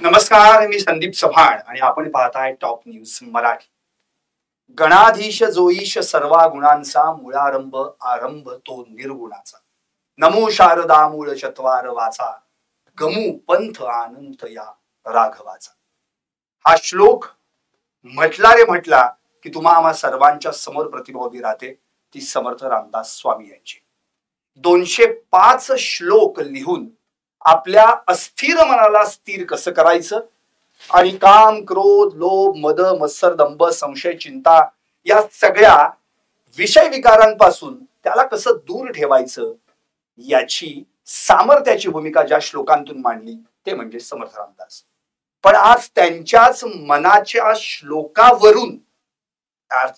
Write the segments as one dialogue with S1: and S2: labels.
S1: नमस्कार, मी संदीप चव्हाण आणि आपण पाहताय टॉप न्यूज मराठी. गणाधीश जोईश सर्वा गुणांचा मूळारंभ आरंभ तो निर्गुणाचा. नमो शारदा मूळ चत्वार वाचा गमू पंथ आनंद या राघवाचा. हा श्लोक म्हटला रे म्हटला की तुम्हा आम्हा सर्वांच्या समोर प्रतिभा उभी राहते, ती समर्थ रामदास स्वामी यांची. 205 श्लोक लिहून आपल्या अस्थिर मनाला स्थिर कसं करायचं आणि काम क्रोध लोभ मद मत्सर दंभ संशय चिंता या सगळ्या विषय विकारांपासून त्याला कसं दूर ठेवायचं याची सामर्थ्याची भूमिका ज्या श्लोकांतून मांडली ते म्हणजे समर्थ रामदास. पण आज त्यांच्याच मनाच्या श्लोकावरून,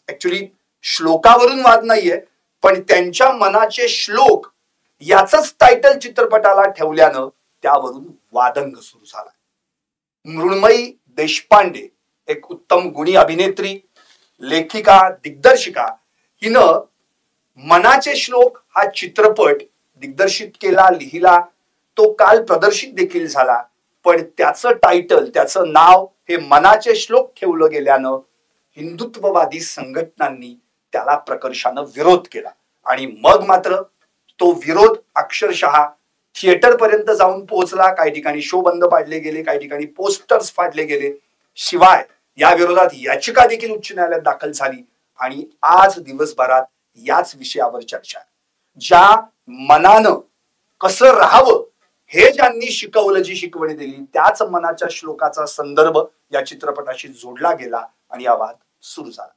S1: ऍक्च्युली श्लोकावरून वाद नाहीये, पण त्यांच्या मनाचे श्लोक याच टायटल चित्रपटाला ठेवल्यानं त्यावरून वादंग सुरू झाला. मृण्मयी देशपांडे, एक उत्तम गुणी अभिनेत्री, लेखिका, दिग्दर्शिका, हिनं मनाचे श्लोक हा चित्रपट दिग्दर्शित केला, लिहिला. तो काल प्रदर्शित देखील झाला. पण त्याचं टायटल, त्याचं नाव हे मनाचे श्लोक ठेवलं गेल्यानं हिंदुत्ववादी संघटनांनी त्याला प्रकर्षानं विरोध केला. आणि मग मात्र तो विरोध अक्षरशः थिएटर पर्यंत जाऊन पोहोचला. काही ठिकाणी शो बंद पाडले गेले, काही ठिकाणी पोस्टर्स फाडले गेले. शिवाय या विरोधात याचिका देखील उच्च न्यायालयात दाखल झाली. आणि आज दिवसभरात याच विषयावर चर्चा. ज्या मनानं कसं राहावं हे ज्यांनी शिकवलं, जी शिकवणी दिली, त्याच मनाच्या श्लोकाचा संदर्भ या चित्रपटाशी जोडला गेला आणि हा वाद सुरू झाला.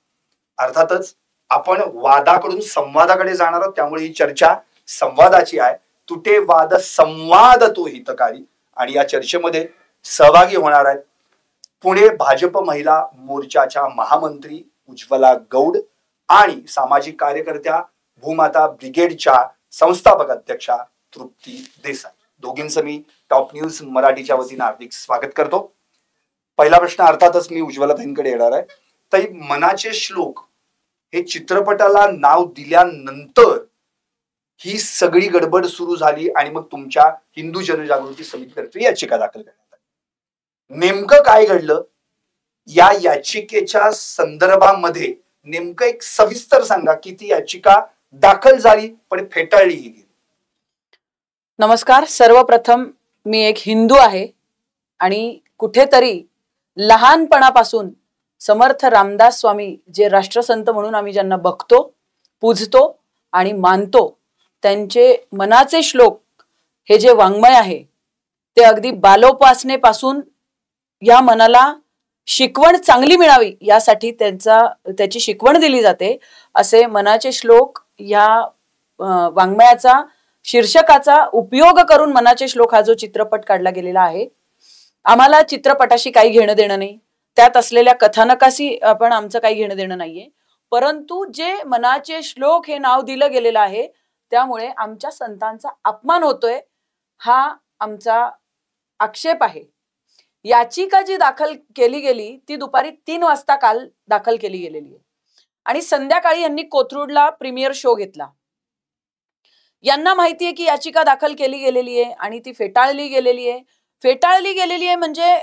S1: अर्थातच आपण वादाकडून संवादाकडे जाणार आहोत, त्यामुळे ही चर्चा संवादाची आहे. तुटे वाद संवाद तो हितकारी. आणि या चर्चेमध्ये सहभागी होणार आहेत पुणे भाजप महिला मोर्चाच्या महामंत्री उज्ज्वला गौड आणि सामाजिक कार्यकर्त्या भूमाता ब्रिगेडच्या संस्थापक अध्यक्षा तृप्ती देसाई. दोघींचं मी टॉप न्यूज मराठीच्या वतीने हार्दिक स्वागत करतो. पहिला प्रश्न अर्थातच मी उज्ज्वला ताईंकडे येणार आहे. ताई, मनाचे श्लोक हे चित्रपटाला नाव दिल्यानंतर ही सगळी गडबड सुरू झाली आणि मग तुमच्या हिंदू जनजागृती समितीतर्फे याचिका दाखल करण्यात आली. नेमकं काय घडलं या याचिकेच्या संदर्भामध्ये नेमकं एक सविस्तर सांगा की ती याचिका दाखल झाली पण फेटाळलीही गेली.
S2: नमस्कार. सर्वप्रथम मी एक हिंदू आहे आणि कुठेतरी लहानपणापासून समर्थ रामदास स्वामी जे राष्ट्रसंत म्हणून आम्ही ज्यांना बघतो, पूजतो आणि मानतो, त्यांचे मनाचे श्लोक हे जे वाङ्मय आहे ते अगदी बालोपासनेपासून या मनाला शिकवण चांगली मिळावी यासाठी त्याची शिकवण दिली जाते. असे मनाचे श्लोक या वाङ्मयाचा शीर्षकाचा उपयोग करून मनाचे श्लोक हा जो चित्रपट काढला गेलेला आहे, आम्हाला चित्रपटाशी काही घेणं देणं नाही, त्यात असलेल्या कथानकाशी आपण आमचं काही घेणं देणं नाहीये. परंतु जे मनाचे श्लोक हे नाव दिलं गेलेलं आहे त्यामुळे आमच्या संतांचा अपमान होतोय हा आमचा आक्षेप आहे. याचिका जी दाखल केली गेली ती दुपारी 3 वाजता काल दाखल केली गेलेली आहे आणि संध्याकाळी यांनी कोथरूडला प्रीमियर शो घेतला. यांना माहितीये की याचिका दाखल केली गेलेली आहे आणि ती फेटाळली गेलेली आहे. फेटाळली गेलेली आहे म्हणजे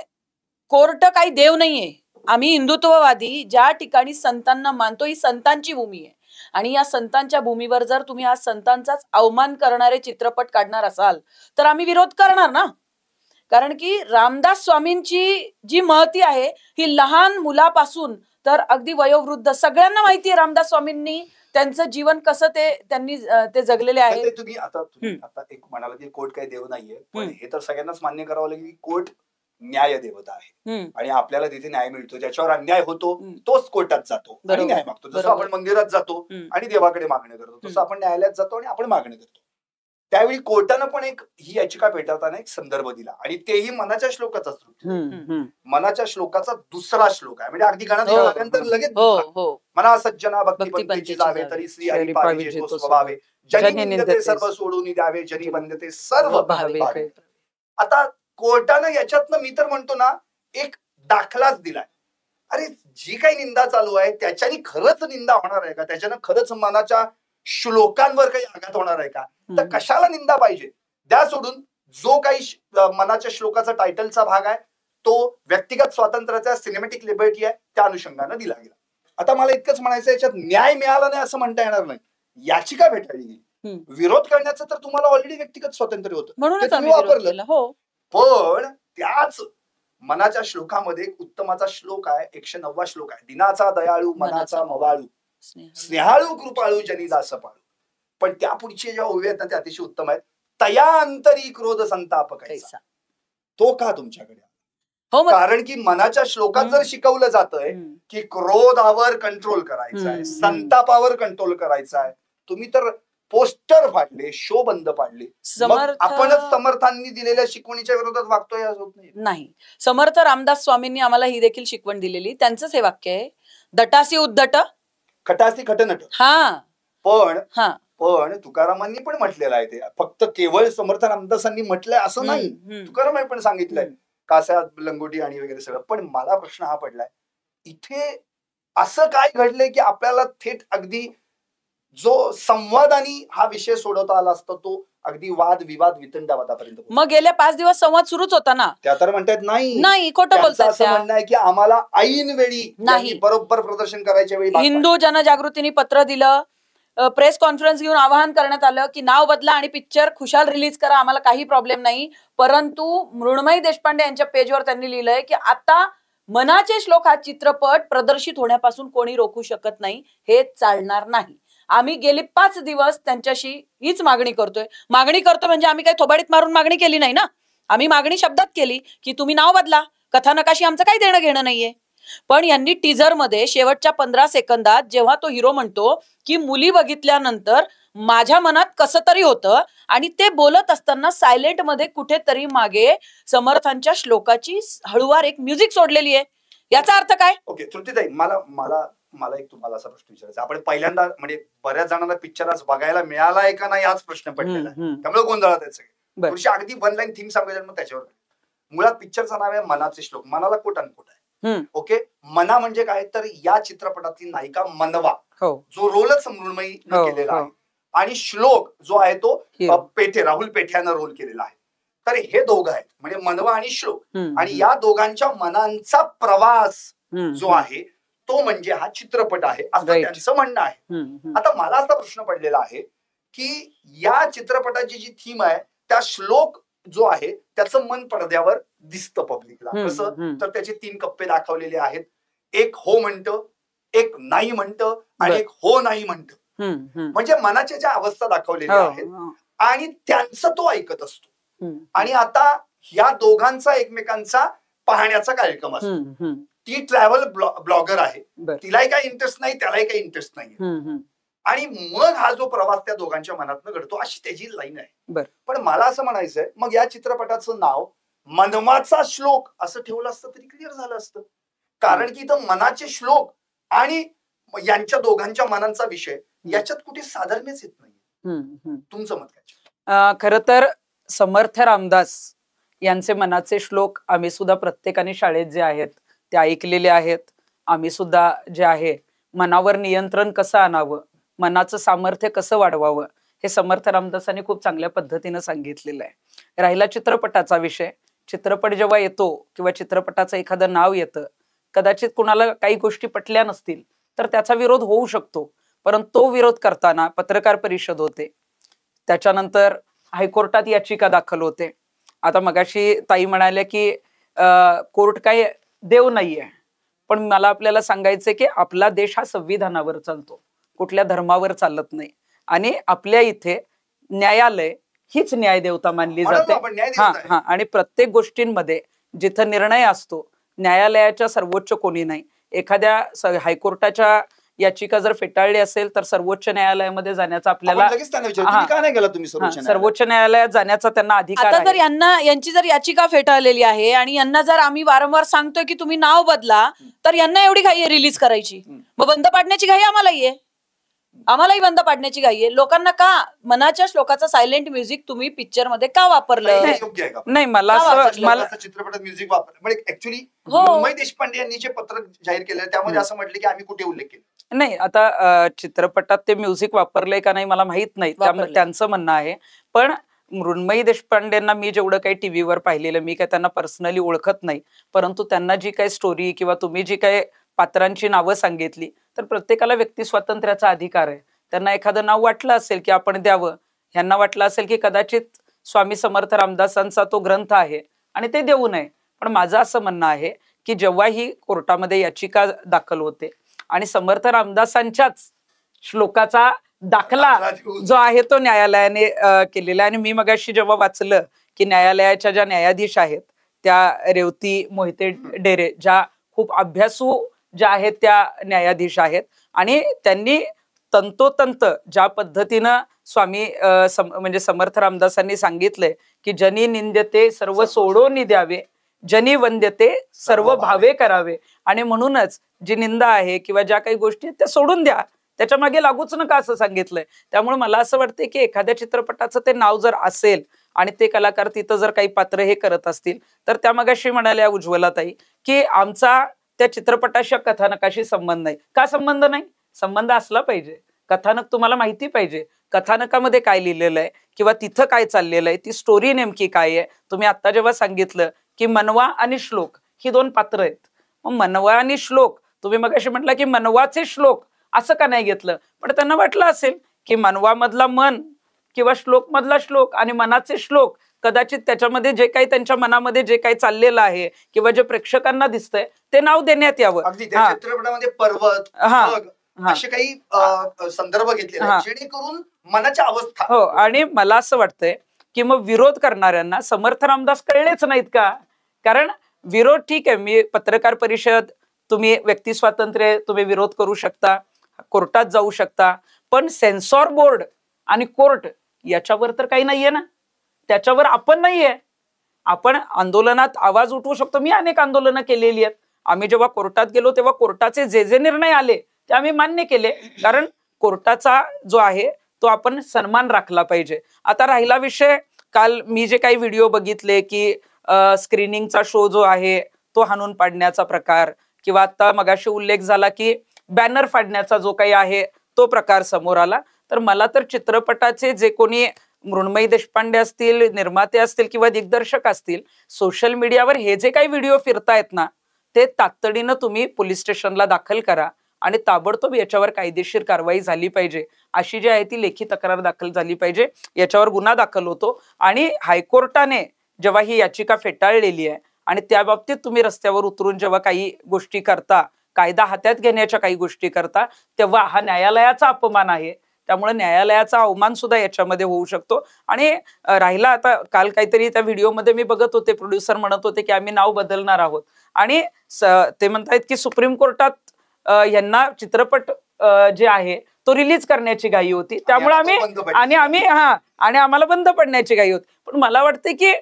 S2: कोर्ट काही देव नाहीये. आम्ही हिंदुत्ववादी ज्या ठिकाणी संतांना मानतो ही संतांची भूमी आहे आणि या संतांच्या भूमीवर जर तुम्ही आज संतांचाच अवमान करणारे चित्रपट काढणार असाल तर आम्ही विरोध करणार ना. कारण की रामदास स्वामींची जी महती आहे ही लहान मुलापासून तर अगदी वयोवृद्ध सगळ्यांना माहिती आहे. रामदास स्वामींनी त्यांचं जीवन कसं त्यांनी जगलेले आहे.
S1: तुम्ही आता एक म्हणाला की कोर्ट काही देव नाहीये, पण हे तर सगळ्यांनाच मान्य करावं लागेल की कोर्ट न्याय देवता आहे आणि आपल्याला तिथे न्याय मिळतो. ज्याच्यावर अन्याय होतो तोच कोर्टात जातो आणि न्याय मागतो. जसं आपण मंदिरात जातो आणि देवाकडे मागणी करतो, तसं आपण न्यायालयात जातो आणि आपण मागणी करतो. त्यावेळी कोर्टानं पण ही याचिका पेटवताना एक संदर्भ दिला आणि तेही मनाच्या श्लोकाचा. मनाच्या श्लोकाचा दुसरा श्लोक आहे. म्हणजे अगदी गणात झाल्यानंतर लगेच मना सज्जना भक्तिपंथीची जावे तरी श्री हरी पाविजे तो स्वभावे जनी निंदते सर्व सोडून द्यावे जनी वंदते सर्व भावे. आता कोर्टानं याच्यातनं मी तर म्हणतो ना एक दाखलाच दिलाय. अरे जी काही निंदा चालू आहे त्याच्यानी खरंच निंदा होणार आहे का? त्याच्यानं खरंच मनाच्या श्लोकांवर काही आघात होणार आहे का? तर कशाला निंदा पाहिजे? द्या सोडून. जो काही मनाच्या श्लोकाचा टायटलचा भाग आहे तो व्यक्तिगत स्वातंत्र्याचा सिनेमॅटिक लिबर्टी आहे त्या अनुषंगाने दिला गेला. आता मला इतकंच म्हणायचं याच्यात न्याय मिळाला नाही असं म्हणता येणार नाही. याचिका भेटाळली गेली. विरोध करण्याचं तर तुम्हाला ऑलरेडी व्यक्तिगत स्वातंत्र्य होतं,
S2: म्हणूनच
S1: तुम्ही
S2: आम्ही विरोध
S1: वापरलं.
S2: केला. हो,
S1: पण त्याच मनाच्या श्लोकामध्ये एक उत्तमाचा श्लोक आहे, 109वा श्लोक आहे. दिनाचा दयाळू मनाचा मवाळू, स्नेहाळू कृपाळू जनी दास पाळू. पण त्या पुढचे ज्या ओव्या आहेत ना त्या अतिशय उत्तम आहेत. तया अंतरी क्रोध संताप कैसा. तो का तुमच्याकडे?
S2: हो,
S1: कारण की मनाच्या श्लोकात जर शिकवलं जातंय की क्रोधावर कंट्रोल करायचा आहे, संतापावर कंट्रोल करायचा आहे, तुम्ही तर पोस्टर फाडले, शो बंद पाडले. आपणच समर्थांनी दिलेल्या शिकवणीच्या विरोधात वागतोय असं होत
S2: नाही. समर्थ रामदास स्वामींनी आम्हाला ही देखील शिकवण दिलेली. त्यांचंच हे वाक्य आहे, दटासी उद्धट
S1: खटासी खटनट. पण तुकारामांनी पण म्हटलेलं आहे ते, फक्त केवळ समर्थ रामदासांनी म्हटलंय असं नाही. तुकारामांनी पण सांगितलंय कासा लंगोटी आणि वगैरे सगळं. पण मला प्रश्न हा पडलाय, इथे असं काय घडलंय की आपल्याला थेट अगदी जो संवादानी हा विषय सोडवता आला असता तो अगदी वाद विवाद वितंडावादापर्यंत.
S2: मग गेल्या 5 दिवस संवाद सुरूच होता ना.
S1: त्या तर म्हणतात नाही
S2: खोटं बोलतात.
S1: असं म्हणणं आहे की आम्हाला ऐन वेळी नाही, बरोबर प्रदर्शन करायच्या वेळी
S2: हिंदू जनजागृतीने पत्र दिलं, प्रेस कॉन्फरन्स घेऊन आवाहन करण्यात आलं की नाव बदला आणि पिक्चर खुशाल रिलीज करा, आम्हाला काही प्रॉब्लेम नाही. परंतु मृण्मयी देशपांडे यांच्या पेजवर त्यांनी लिहिलंय की आता मनाचे श्लोक हा चित्रपट प्रदर्शित होण्यापासून कोणी रोखू शकत नाही, हे चालणार नाही. आम्ही गेली 5 दिवस त्यांच्याशी हीच मागणी करतोय म्हणजे आम्ही काही थोबाडीत मारून मागणी केली नाही ना. आम्ही मागणी शब्दात केली की तुम्ही नाव बदला, कथानकाशी आमचं काही देणं घेणं नाहीये. पण यांनी टीजर मध्ये शेवटच्या 15 सेकंदात जेव्हा तो हिरो म्हणतो की मुली बघितल्यानंतर माझ्या मनात कसं तरी होतं, आणि ते बोलत असताना सायलेंट मध्ये कुठेतरी मागे समर्थांच्या श्लोकाची हळूवार एक म्युझिक सोडलेली आहे. याचा अर्थ काय?
S1: ओके तृप्तीताई, मला एक तुम्हाला असा प्रश्न विचारायचा. आपण पहिल्यांदा म्हणजे बऱ्याच जणांना पिक्चर आज बघायला मिळालाय का नाही हाच प्रश्न पडलेला आहे, त्यामुळे गोंधळात आहेत सगळे. थोडीशी अगदी 1 लाईन थीम सांगायचं मग त्याच्यावर. मुळात पिक्चरचं नाव आहे मनाचे श्लोक. मनाला कोट अनकोट आहे. ओके, मना म्हणजे काय तर या चित्रपटातली नायिका मनवा, जो रोलच मृण्मयी केलेला आहे, आणि श्लोक जो आहे तो राहुल पेठ्यानं रोल केलेला आहे. तर हे दोघं आहेत म्हणजे मनवा आणि श्लोक, आणि या दोघांच्या मनांचा प्रवास जो आहे तो म्हणजे हा चित्रपट आहे असं त्यांचं म्हणणं आहे. आता मला असा प्रश्न पडलेला आहे की या चित्रपटाची जी थीम आहे त्या श्लोक जो आहे त्याचं मन पडद्यावर दिसतं पब्लिकला. कसं तर त्याचे 3 कप्पे दाखवलेले आहेत. एक हो म्हणतं, एक नाही म्हणतं आणि एक हो नाही म्हणतं. म्हणजे मनाच्या ज्या अवस्था दाखवलेल्या आहेत आणि त्यांचं तो ऐकत असतो. आणि आता या दोघांचा एकमेकांचा पाहण्याचा कार्यक्रम असतो. ती ट्रॅव्हल ब्लॉगर आहे, तिलाही काही इंटरेस्ट नाही, त्यालाही काही इंटरेस्ट नाही, आणि मग हा जो प्रवास त्या दोघांच्या मनातनं घडतो अशी त्याची लाईन आहे. पण मला असं म्हणायचंय, मग या चित्रपटाचं नाव मनवाचा श्लोक असं ठेवलं असतं तरी क्लिअर झालं असतं. कारण की इथं मनाचे श्लोक आणि यांच्या दोघांच्या मनांचा विषय याच्यात कुठे साधर्म्यच येत नाही. तुमचं मत काय?
S2: खरं तर समर्थ रामदास यांचे मनाचे श्लोक आम्ही सुद्धा प्रत्येकाने शाळेत जे आहेत ते ऐकलेले आहेत. आम्ही सुद्धा जे आहे मनावर नियंत्रण कसं आणावं, मनाचं सामर्थ्य कसं वाढवावं, हे समर्थ रामदासांनी खूप चांगल्या पद्धतीनं सांगितलेलं आहे. राहिला चित्रपटाचा विषय, चित्रपट जेव्हा येतो किंवा चित्रपटाचं एखादं नाव येतं, कदाचित कुणाला काही गोष्टी पटल्या नसतील तर त्याचा विरोध होऊ शकतो. परंतु तो विरोध करताना पत्रकार परिषद होते, त्याच्यानंतर हायकोर्टात याचिका दाखल होते. आता मगाशी ताई म्हणाल्या की कोर्ट काय देव नाहीये, पण मला आपल्याला सांगायचंय की आपला देश हा संविधानावर चालतो, कुठल्या धर्मावर चालत नाही. आणि आपल्या इथे न्यायालय हीच न्यायदेवता मानली जाते. आणि प्रत्येक गोष्टींमध्ये जिथं निर्णय असतो न्यायालयाच्या सर्वोच्च कोणी नाही. एखाद्या हायकोर्टाच्या याचिका जर फेटाळली असेल तर सर्वोच्च न्यायालयामध्ये जाण्याचा आपल्याला सर्वोच्च न्यायालयात जाण्याचा त्यांना अधिकार आहे. जर यांची जर याचिका फेटाळलेली आहे आणि यांना जर आम्ही वारंवार सांगतोय की तुम्ही नाव बदला, तर यांना एवढी घाई आहे रिलीज करायची, मग बंद पाडण्याची घाई आम्हालाही आहे. आम्हालाही बंद पाडण्याची घाई आहे. लोकांना का मनाच्या श्लोकाचा सायलेंट म्युझिक तुम्ही पिक्चर मध्ये का वापरलं नाही? मला
S1: चित्रपटात म्युझिक वापरलं ऍक्च्युली मृण्मयी देशपांडे यांनी जे पत्र जाहीर केलं त्यामध्ये असं म्हटलं की आम्ही कुठे उल्लेख केला
S2: नाही. आता चित्रपटात ते म्युझिक वापरलंय का नाही मला माहित नाही, त्यामुळे त्यांचं म्हणणं आहे. पण मृण्मयी देशपांडेंना मी जेवढं काही टीव्हीवर पाहिलेलं, मी काय त्यांना पर्सनली ओळखत नाही, परंतु त्यांना जी काही स्टोरी किंवा तुम्ही जी काही पात्रांची नावं सांगितली, तर प्रत्येकाला व्यक्ती स्वातंत्र्याचा अधिकार आहे. त्यांना एखादं नाव वाटलं असेल की आपण द्यावं, ह्यांना वाटलं असेल की कदाचित स्वामी समर्थ रामदासांचा तो ग्रंथ आहे आणि ते देऊ नये. पण माझं असं म्हणणं आहे की जेव्हा ही कोर्टामध्ये याचिका दाखल होते आणि समर्थ रामदासांच्याच श्लोकाचा दाखला जो आहे तो न्यायालयाने केलेला आहे. आणि मी मगाशी जेव्हा वाचलं की न्यायालयाच्या ज्या न्यायाधीश आहेत त्या रेवती मोहिते डेरे, ज्या खूप अभ्यासू ज्या आहेत त्या न्यायाधीश आहेत, आणि त्यांनी तंतोतंत ज्या पद्धतीनं स्वामी म्हणजे समर्थ रामदासांनी सांगितलंय की जनी निंद्यते सर्व सोडून द्यावे, जनी वंद्यते सर्व भावे करावे, आणि म्हणूनच जी निंदा आहे किंवा ज्या काही गोष्टी आहेत त्या सोडून द्या, त्याच्या मागे लागूच नका असं सांगितलंय. त्यामुळे मला असं वाटतंय की एखाद्या चित्रपटाचं ते नाव जर असेल आणि ते कलाकार तिथं जर काही पात्र हे करत असतील, तर त्या मगाशी म्हणाल्या उज्ज्वलाताई की आमचा त्या चित्रपटाच्या कथानकाशी संबंध नाही. का संबंध नाही? संबंध असला पाहिजे. कथानक तुम्हाला माहिती पाहिजे, कथानकामध्ये काय लिहिलेलं आहे किंवा तिथं काय चाललेलं आहे, ती स्टोरी नेमकी काय आहे. तुम्ही आता जेव्हा सांगितलं की मनवा आणि श्लोक ही दोन पात्र आहेत, मग मनवा आणि श्लोक, तुम्ही मगाशी म्हटलं की मनवाचे श्लोक असं का नाही घेतलं? पण त्यांना वाटलं असेल की मनवा मधला मन किंवा श्लोक मधला श्लोक आणि मनाचे श्लोक, कदाचित त्याच्यामध्ये जे काही त्यांच्या मनामध्ये जे काही चाललेलं आहे किंवा जे प्रेक्षकांना दिसतंय ते नाव देण्यात यावं.
S1: अगदी त्या चित्रपटामध्ये पर्वत, असे काही संदर्भ घेतले जेणेकरून मनाची अवस्था.
S2: हो, आणि मला असं वाटतंय की मग विरोध करणाऱ्यांना समर्थ रामदास कळलेच नाहीत का? कारण विरोध ठीक आहे, मी पत्रकार परिषद, तुम्ही व्यक्ती स्वातंत्र्य, तुम्ही विरोध करू शकता, कोर्टात जाऊ शकता, पण सेन्सॉर बोर्ड आणि कोर्ट याच्यावर तर काही नाहीये ना, त्याच्यावर आपण नाहीये. आपण आंदोलनात आवाज उठवू शकतो. मी अनेक आंदोलनं केलेली आहेत. आम्ही जेव्हा कोर्टात गेलो तेव्हा कोर्टाचे जे जे निर्णय आले ते आम्ही मान्य केले, कारण कोर्टाचा जो आहे तो आपण सन्मान राखला पाहिजे. आता राहिला विषय, काल मी जे काही व्हिडिओ बघितले की स्क्रीनिंगचा शो जो आहे तो हाणून पाडण्याचा प्रकार, किंवा आता मगाशी उल्लेख झाला की बॅनर फाडण्याचा जो काही आहे तो प्रकार समोर आला, तर मला तर चित्रपटाचे जे कोणी मृण्मयी देशपांडे असतील, निर्माते असतील किंवा दिग्दर्शक असतील, सोशल मीडियावर हे जे काही व्हिडिओ फिरतायत ना, ते तातडीनं तुम्ही पोलीस स्टेशनला दाखल करा आणि ताबडतोब याच्यावर कायदेशीर कारवाई झाली पाहिजे. अशी जी आहे ती लेखी तक्रार दाखल झाली पाहिजे, याच्यावर गुन्हा दाखल होतो. आणि हायकोर्टाने जेव्हा ही याचिका फेटाळलेली आहे आणि त्या बाबतीत तुम्ही रस्त्यावर उतरून जेव्हा काही गोष्टी करता, कायदा हातात घेण्याच्या काही गोष्टी करता, तेव्हा हा न्यायालयाचा अपमान आहे. त्यामुळे न्यायालयाचा अवमान सुद्धा याच्यामध्ये होऊ शकतो. आणि राहिला आता, काल काहीतरी त्या व्हिडिओमध्ये मी बघत होते, प्रोड्युसर म्हणत होते की आम्ही नाव बदलणार आहोत, आणि ते म्हणतायत की सुप्रीम कोर्टात यांना चित्रपट जे आहे तो रिलीज करण्याची घाई होती, त्यामुळे आम्ही आम्हाला बंद पडण्याची घाई होती. पण मला वाटते की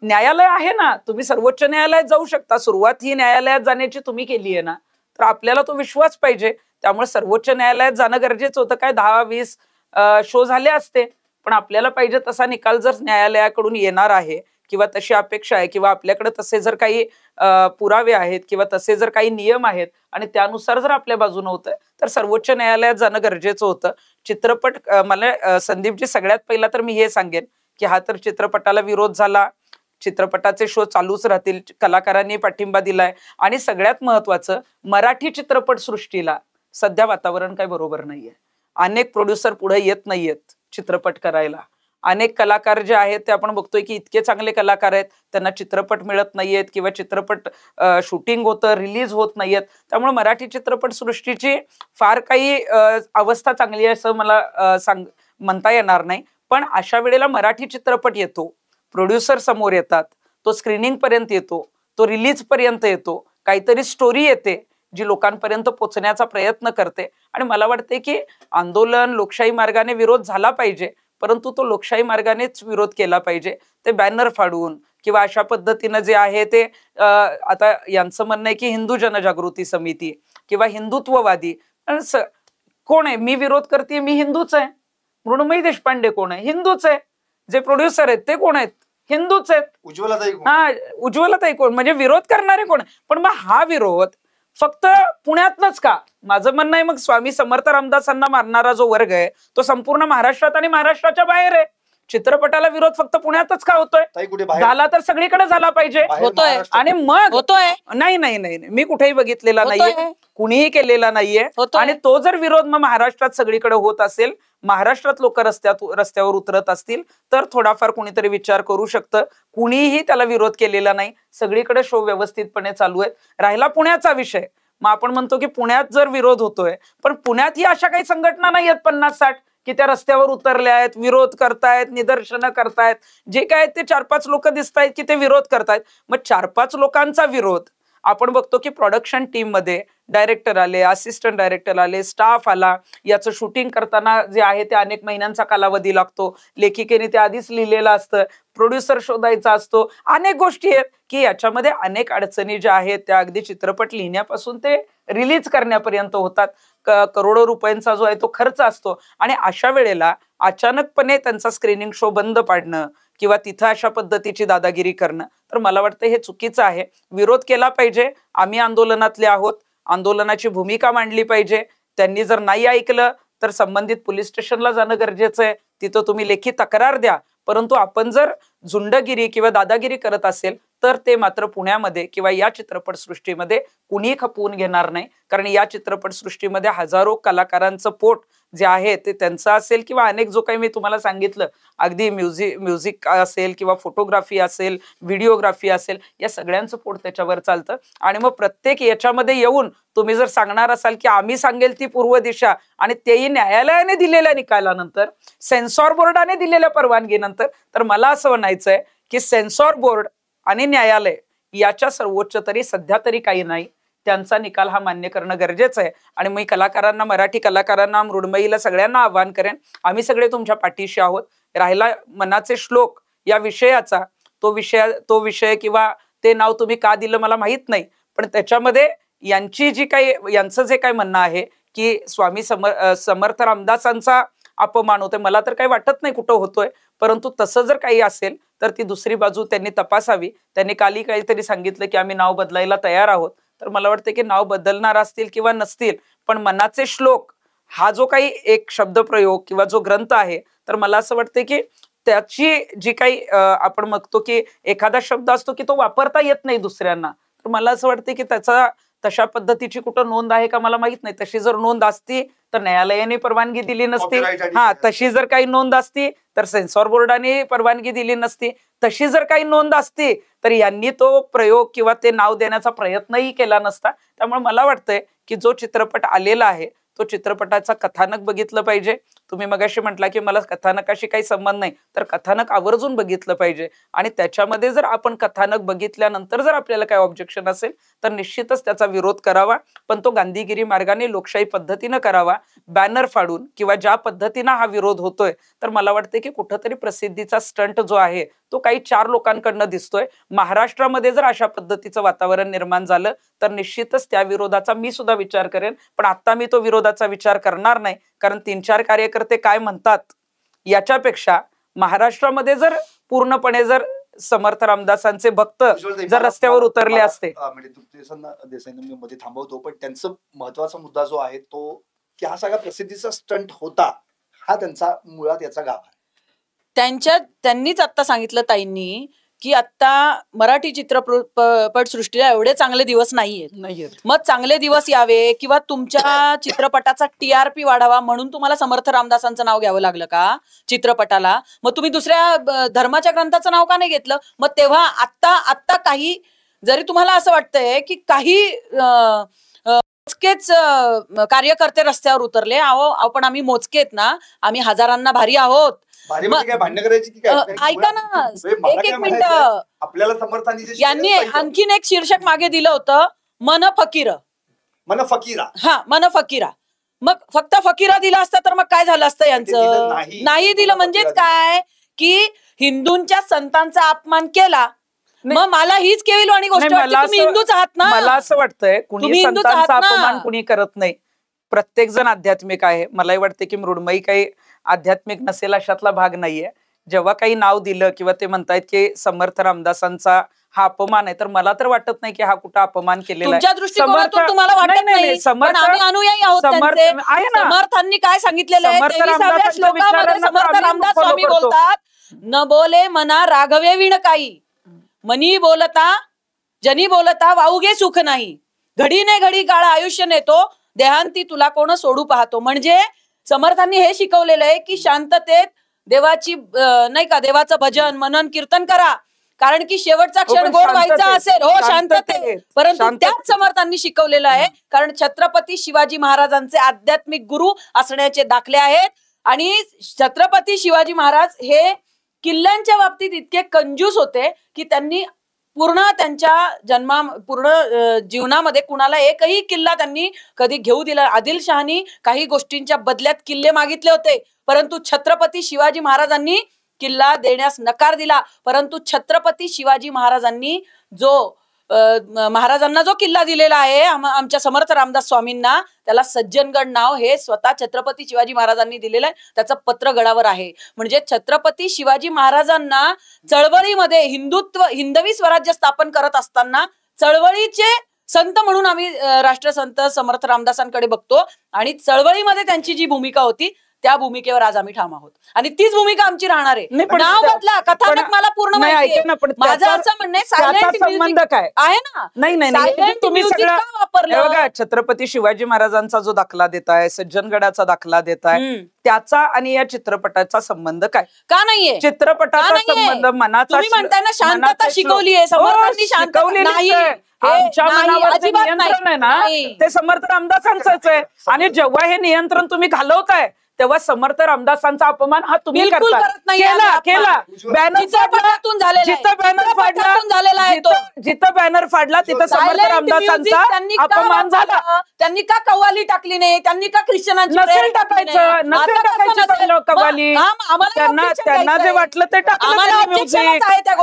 S2: न्यायालय आहे ना, तुम्ही सर्वोच्च न्यायालयात जाऊ शकता. सुरुवात ही न्यायालयात जाण्याची तुम्ही केली आहे ना, तर आपल्याला तो विश्वास पाहिजे. त्यामुळे सर्वोच्च न्यायालयात जाणं गरजेचं होतं. काय 10-20 शो झाले असते, पण आपल्याला पाहिजे तसा निकाल जर न्यायालयाकडून येणार आहे किंवा तशी अपेक्षा आहे किंवा आपल्याकडे तसे जर काही पुरावे आहेत किंवा तसे जर काही नियम आहेत आणि त्यानुसार जर आपल्या बाजूने होतं, तर सर्वोच्च न्यायालयात जाणं गरजेचं होतं. चित्रपट, मला संदीपजी सगळ्यात पहिला तर मी हे सांगेन की हा तर चित्रपटाला विरोध झाला, चित्रपटाचे शो चालूच राहतील, कलाकारांनी पाठिंबा दिलाय, आणि सगळ्यात महत्वाचं मराठी चित्रपट सृष्टीला सध्या वातावरण काय बरोबर नाहीये. अनेक प्रोड्युसर पुढे येत नाहीयेत चित्रपट करायला. अनेक कलाकार जे आहेत ते आपण बघतोय की इतके चांगले कलाकार आहेत, त्यांना चित्रपट मिळत नाहीयेत किंवा चित्रपट शूटिंग होतं, रिलीज होत नाहीयेत. त्यामुळे मराठी चित्रपट सृष्टीची फार काही अवस्था चांगली आहे असं मला म्हणता येणार नाही. पण अशा वेळेला मराठी चित्रपट येतो, प्रोड्युसर समोर येतात, तो स्क्रीनिंग पर्यंत येतो, तो रिलीज पर्यंत येतो, काहीतरी स्टोरी येते जी लोकांपर्यंत पोहोचण्याचा प्रयत्न करते. आणि मला वाटते की आंदोलन लोकशाही मार्गाने विरोध झाला पाहिजे, परंतु तो लोकशाही मार्गानेच विरोध केला पाहिजे. ते बॅनर फाडून किंवा अशा पद्धतीनं जे आहे ते आता यांचं म्हणणं आहे की हिंदू जनजागृती समिती किंवा हिंदुत्ववादी कोण आहे? मी विरोध करते, मी हिंदूच आहे. मृण्मयी देशपांडे कोण आहे? हिंदूच आहे. जे प्रोड्युसर आहेत ते कोण आहेत? हिंदूच आहेत. उज्ज्वलाताई कोण? म्हणजे विरोध करणारे कोण? पण मग हा विरोध फक्त पुण्यातच का? माझं म्हणणं आहे मग स्वामी समर्थ रामदासांना मारणारा जो वर्ग आहे तो संपूर्ण महाराष्ट्रात आणि महाराष्ट्राच्या बाहेर आहे.
S3: चित्रपटाला विरोध फक्त पुण्यातच का होतोय?
S1: कुठे
S3: झाला तर सगळीकडे झाला पाहिजे.
S2: होतोय
S3: आणि मग
S2: होतोय.
S3: नाही नाही नाही मी कुठेही बघितलेला नाहीये, कुणीही केलेला नाहीये. आणि तो जर विरोध मग महाराष्ट्रात सगळीकडे होत असेल, महाराष्ट्रात लोक रस्त्यावर उतरत असतील, तर थोडाफार कुणीतरी विचार करू शकतं. कुणीही त्याला विरोध केलेला नाही, सगळीकडे शो व्यवस्थितपणे चालू आहे. राहिला पुण्याचा विषय, मग आपण म्हणतो की पुण्यात जर विरोध होतोय, पण पुण्यात ही अशा काही संघटना नाही आहेत 50-60 की त्या रस्त्यावर उतरल्या आहेत, विरोध करतायत, निदर्शनं करतायत. जे काय ते 4-5 लोक दिसत आहेत की ते विरोध करतायत. मग 4-5 लोकांचा विरोध आपण बघतो की प्रोडक्शन टीम मध्ये डायरेक्टर आले, असिस्टंट डायरेक्टर आले, स्टाफ आला. याचं शूटिंग करताना जे आहे ते अनेक महिन्यांचा कालावधी लागतो. लेखिकेने ते आधीच लिहिलेलं असतं, प्रोड्युसर शोधायचा असतो, अनेक गोष्टी आहेत की याच्यामध्ये अनेक अडचणी ज्या आहेत त्या अगदी चित्रपट लिहिण्यापासून ते रिलीज करण्यापर्यंत होतात. करोडो रुपयांचा जो आहे तो खर्च असतो. आणि अशा वेळेला अचानकपणे त्यांचा स्क्रीनिंग शो बंद पाडणं किंवा तिथं अशा पद्धतीची दादागिरी करणं, तर मला वाटतं हे चुकीचं आहे. विरोध केला पाहिजे. आम्ही आंदोलनातले आहोत, आंदोलनाची भूमिका मांडली पाहिजे. त्यांनी जर नाही ऐकलं तर संबंधित पोलीस स्टेशनला जाणं गरजेचं आहे. तिथं तुम्ही लेखी तक्रार द्या. परंतु आपण जर झुंडगिरी किंवा दादागिरी करत असेल तर ते मात्र पुण्यामध्ये किंवा या चित्रपट सृष्टीमध्ये कुणी खपवून घेणार नाही. कारण या चित्रपट सृष्टीमध्ये हजारो कलाकारांचं पोट जे आहे ते त्यांचं असेल किंवा अनेक जो काही मी तुम्हाला सांगितलं, अगदी म्युझिक असेल किंवा फोटोग्राफी असेल, व्हिडिओग्राफी असेल, या सगळ्यांचं पोट त्याच्यावर चालतं. आणि मग प्रत्येक याच्यामध्ये येऊन तुम्ही जर सांगणार असाल की आम्ही सांगेल ती पूर्व दिशा, आणि तेही न्यायालयाने दिलेल्या निकालानंतर, सेन्सॉर बोर्डाने दिलेल्या परवानगीनंतर, तर मला असं म्हणायचंय की सेन्सॉर बोर्ड आणि न्यायालय याच्या सर्वोच्च तरी सध्या तरी काही नाही, त्यांचा निकाल हा मान्य करणं गरजेचं आहे. आणि मी कलाकारांना, मराठी कलाकारांना, मृण्मयीला सगळ्यांना आवाहन करेन, आम्ही सगळे तुमच्या पाठीशी आहोत. राहिला मनाचे श्लोक या विषयाचा, तो विषय किंवा ते नाव तुम्ही का दिलं मला माहित नाही, पण त्याच्यामध्ये यांचं जे काही म्हणणं आहे की स्वामी समर्थ रामदासांचा अपमान होतोय, मला तर काही वाटत नाही कुठं होतोय. परंतु तसं जर काही असेल तर ती दुसरी बाजू त्यांनी तपासावी. त्यांनी कालही काहीतरी सांगितलं की आम्ही नाव बदलायला तयार आहोत. तर मला वाटतं की नाव बदलणार असतील किंवा नसतील, पण मनाचे श्लोक हा जो काही एक शब्दप्रयोग किंवा जो ग्रंथ आहे, तर मला असं वाटतं की त्याची जी काही आपण म्हणतो की एखादा शब्द असतो की तो वापरता येत नाही दुसऱ्यांना, तर मला असं वाटतं की त्याचा तशा पद्धतीची कुठं नोंद आहे का मला माहित नाही. तशी जर नोंद असती तर न्यायालयाने परवानगी दिली नसती. तशी जर काही नोंद असती तर सेन्सॉर बोर्डाने परवानगी दिली नसती. तशी जर काही नोंद असती तर यांनी तो प्रयोग किंवा ते नाव देण्याचा प्रयत्नही केला नसता. त्यामुळे मला वाटतंय की जो चित्रपट आलेला आहे तो चित्रपटाचा कथानक बघितलं पाहिजे. तुम्ही मगाशी म्हटला की मला कथानकाशी काही संबंध नाही, तर कथानक आवर्जून बघितलं पाहिजे. आणि त्याच्यामध्ये जर आपण कथानक बघितल्यानंतर जर आपल्याला काही ऑब्जेक्शन असेल तर निश्चितच त्याचा विरोध करावा, पण तो गांधीगिरी मार्गाने लोकशाही पद्धतीनं करावा. बॅनर फाडून किंवा ज्या पद्धतीनं हा विरोध होतोय, तर मला वाटतं की कुठंतरी प्रसिद्धीचा स्टंट जो आहे तो काही 4 लोकांकडनं दिसतोय. महाराष्ट्रामध्ये जर अशा पद्धतीचं वातावरण निर्माण झालं तर निश्चितच त्या विरोधाचा मी सुद्धा विचार करेन, पण आता मी तो विरोधाचा विचार करणार नाही. कारण 3-4 कार्यकर्ते काय म्हणतात याच्यापेक्षा महाराष्ट्रामध्ये जर पूर्णपणे जर समर्थ रामदासांचे भक्त जर रस्त्यावर उतरले असते.
S1: देसाईंना मध्ये थांबवतो, पण त्यांचा महत्वाचा मुद्दा जो आहे तो की हा सगळा प्रसिद्धीचा स्टंट होता, हा त्यांचा मुळात याचा गाभा आहे.
S2: त्यांनीच आता सांगितलं ताईंनी की आता मराठी चित्रपट सृष्टीला एवढे चांगले दिवस नाहीयेत. मग चांगले दिवस यावे किंवा तुमच्या चित्रपटाचा TRP वाढावा म्हणून तुम्हाला समर्थ रामदासांचं नाव घ्यावं लागलं का चित्रपटाला? मग तुम्ही दुसऱ्या धर्माच्या ग्रंथाचं नाव का नाही घेतलं? मग तेव्हा आत्ता काही जरी तुम्हाला असं वाटतंय की काही मोजकेच कार्यकर्ते रस्त्यावर उतरले, आपण आम्ही मोजकेत ना, आम्ही हजारांना भारी आहोत.
S1: भांडण करायची
S2: ऐका ना, एक मिनिट.
S1: आपल्याला समर्थांनी
S2: यांनी आणखीन एक शीर्षक मागे दिलं होतं, मन फकीरा. हा, मन फकीरा. मग फक्त फकीरा दिला असता तर मग काय झालं असतं यांचं? नाही दिलं म्हणजेच काय की हिंदूंच्या संतांचा अपमान केला. मग मला हीच केविलवाणी गोष्ट वाटते, तुम्ही हिंदूच आहात ना.
S3: मला असं वाटतंय कुणी संतांचा अपमान कुणी करत नाही, प्रत्येक जण आध्यात्मिक आहे. मलाही वाटते की मृण्मयी काही आध्यात्मिक नसेल अशातला भाग नाहीये. जेव्हा काही नाव दिलं किंवा ते म्हणतायत की समर्थ रामदासांचा हा अपमान आहे, तर मला तर वाटत नाही की हा कुठं अपमान केलेला आहे.
S2: तुमच्या दृष्टिकोनातून तुम्हाला वाटत नाही, पण आम्ही अनुयायी आहोत त्यांचे. समर्थांनी काय सांगितलेलं आहे? 23व्या श्लोकामध्ये समर्थ रामदास स्वामी बोलतात न बोले मना राघवे विण काही, मनी बोलता जनी बोलता वाऊगे सुख नाही, घडी ने घडी काळ आयुष्य नेतो, देहांती तुला कोण सोडू पाहतो. म्हणजे समर्थांनी हे शिकवलेलं आहे की शांततेत देवाची नाही का, देवाचं भजन मनन कीर्तन करा, कारण की शेवटचा क्षण गोड व्हायचा असेल. हो, शांततेत. परंतु त्याच समर्थांनी शिकवलेलं आहे, कारण छत्रपती शिवाजी महाराजांचे आध्यात्मिक गुरु असण्याचे दाखले आहेत. आणि छत्रपती शिवाजी महाराज हे किल्ल्यांच्या बाबतीत इतके कंजूस होते की त्यांनी पूर्ण त्यांच्या पूर्ण जीवनामध्ये कुणाला एकही किल्ला त्यांनी कधी घेऊ दिला. आदिलशहानी काही गोष्टींच्या बदल्यात किल्ले मागितले होते, परंतु छत्रपती शिवाजी महाराजांनी किल्ला देण्यास नकार दिला. परंतु छत्रपती शिवाजी महाराजांनी महाराजांना जो किल्ला दिलेला आहे आमच्या समर्थ रामदास स्वामींना, त्याला सज्जनगड नाव हे स्वतः छत्रपती शिवाजी महाराजांनी दिलेलं आहे. त्याचं पत्र गडावर आहे. म्हणजे छत्रपती शिवाजी महाराजांना चळवळीमध्ये हिंदवी स्वराज्य स्थापन करत असताना चळवळीचे संत म्हणून आम्ही राष्ट्रसंत समर्थ रामदासांकडे बघतो. आणि चळवळीमध्ये त्यांची जी भूमिका होती त्या भूमिकेवर आज आम्ही ठाम आहोत आणि तीच भूमिका आमची राहणार आहे. नाव बदला, कथानक मला पूर्ण माहिती आहे. माझं असं म्हणणं आहे, सायलेंट
S3: संबंध काय
S2: आहे ना.
S3: नाही, तुम्ही सगळं वापरलं. छत्रपती शिवाजी महाराजांचा जो दाखला देताय, सज्जनगडाचा दाखला देताय, त्याचा आणि या चित्रपटाचा संबंध काय?
S2: का नाहीये?
S3: चित्रपटाचा संबंध मनाचा.
S2: तुम्ही म्हणताय ना शांतता शिकवलीये, समर्थांनी शांतता नाही.
S3: आमच्या मनावरचं नियंत्रण आहे ना, ते समर्थ रामदासांचंच आहे. आणि जेव्हा हे नियंत्रण तुम्ही घालवताय तेव्हा समर्थ रामदासांचा अपमान हा तुम्ही केला. जिथं बॅनर फाडला तिथं समर्थ रामदासांचा अपमान झाला.
S2: त्यांनी का कव्वाली टाकली नाही? त्यांनी का ख्रिश्चनांची
S3: नसेल टाकायचं कव्वाली. त्यांना जे वाटलं ते टाकलं.